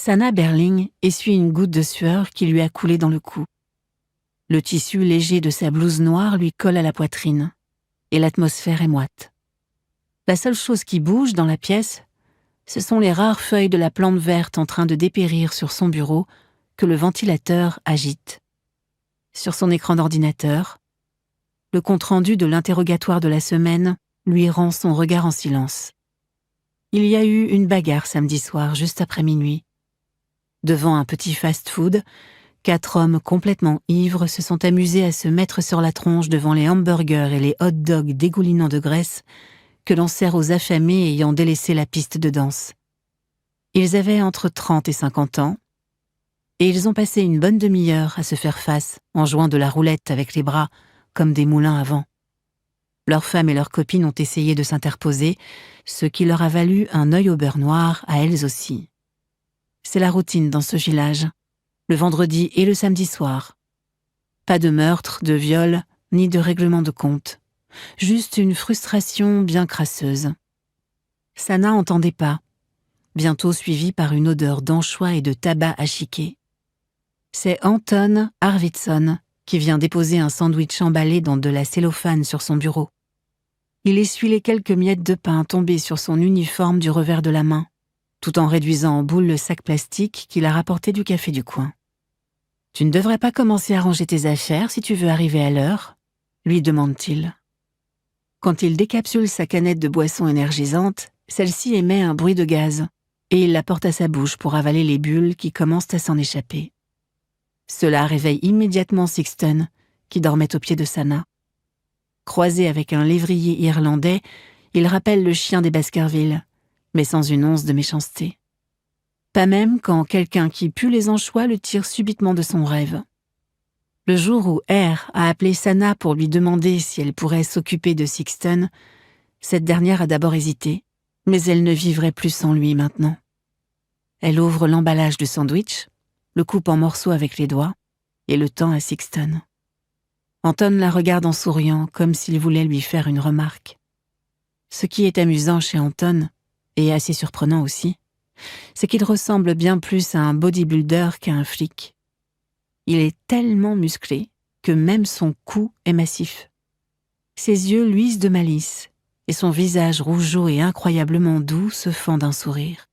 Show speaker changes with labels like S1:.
S1: Sanna Berling essuie une goutte de sueur qui lui a coulé dans le cou. Le tissu léger de sa blouse noire lui colle à la poitrine, et l'atmosphère est moite. La seule chose qui bouge dans la pièce, ce sont les rares feuilles de la plante verte en train de dépérir sur son bureau que le ventilateur agite. Sur son écran d'ordinateur, le compte-rendu de l'interrogatoire de la semaine lui rend son regard en silence. Il y a eu une bagarre samedi soir, juste après minuit. Devant un petit fast-food, 4 hommes complètement ivres se sont amusés à se mettre sur la tronche devant les hamburgers et les hot-dogs dégoulinants de graisse que l'on sert aux affamés ayant délaissé la piste de danse. Ils avaient entre 30 et 50 ans, et ils ont passé une bonne demi-heure à se faire face en jouant de la roulette avec les bras comme des moulins à vent. Leurs femmes et leurs copines ont essayé de s'interposer, ce qui leur a valu un œil au beurre noir à elles aussi. C'est la routine dans ce gilage, le vendredi et le samedi soir. Pas de meurtre, de viol, ni de règlement de compte. Juste une frustration bien crasseuse. Sanna entendait pas, bientôt suivie par une odeur d'anchois et de tabac à chiquer. C'est Anton Arvidsson qui vient déposer un sandwich emballé dans de la cellophane sur son bureau. Il essuie les quelques miettes de pain tombées sur son uniforme du revers de la main, tout en réduisant en boule le sac plastique qu'il a rapporté du café du coin. « Tu ne devrais pas commencer à ranger tes affaires si tu veux arriver à l'heure ?» lui demande-t-il. Quand il décapsule sa canette de boisson énergisante, celle-ci émet un bruit de gaz, et il la porte à sa bouche pour avaler les bulles qui commencent à s'en échapper. Cela réveille immédiatement Sixten, qui dormait au pied de Sanna. Croisé avec un lévrier irlandais, il rappelle le chien des Baskerville, mais sans une once de méchanceté. Pas même quand quelqu'un qui pue les anchois le tire subitement de son rêve. Le jour où R a appelé Sanna pour lui demander si elle pourrait s'occuper de Sixten, cette dernière a d'abord hésité, mais elle ne vivrait plus sans lui maintenant. Elle ouvre l'emballage du sandwich, le coupe en morceaux avec les doigts et le tend à Sixten. Anton la regarde en souriant comme s'il voulait lui faire une remarque. Ce qui est amusant chez Anton, et assez surprenant aussi, c'est qu'il ressemble bien plus à un bodybuilder qu'à un flic. Il est tellement musclé que même son cou est massif. Ses yeux luisent de malice et son visage rougeaud et incroyablement doux se fend d'un sourire.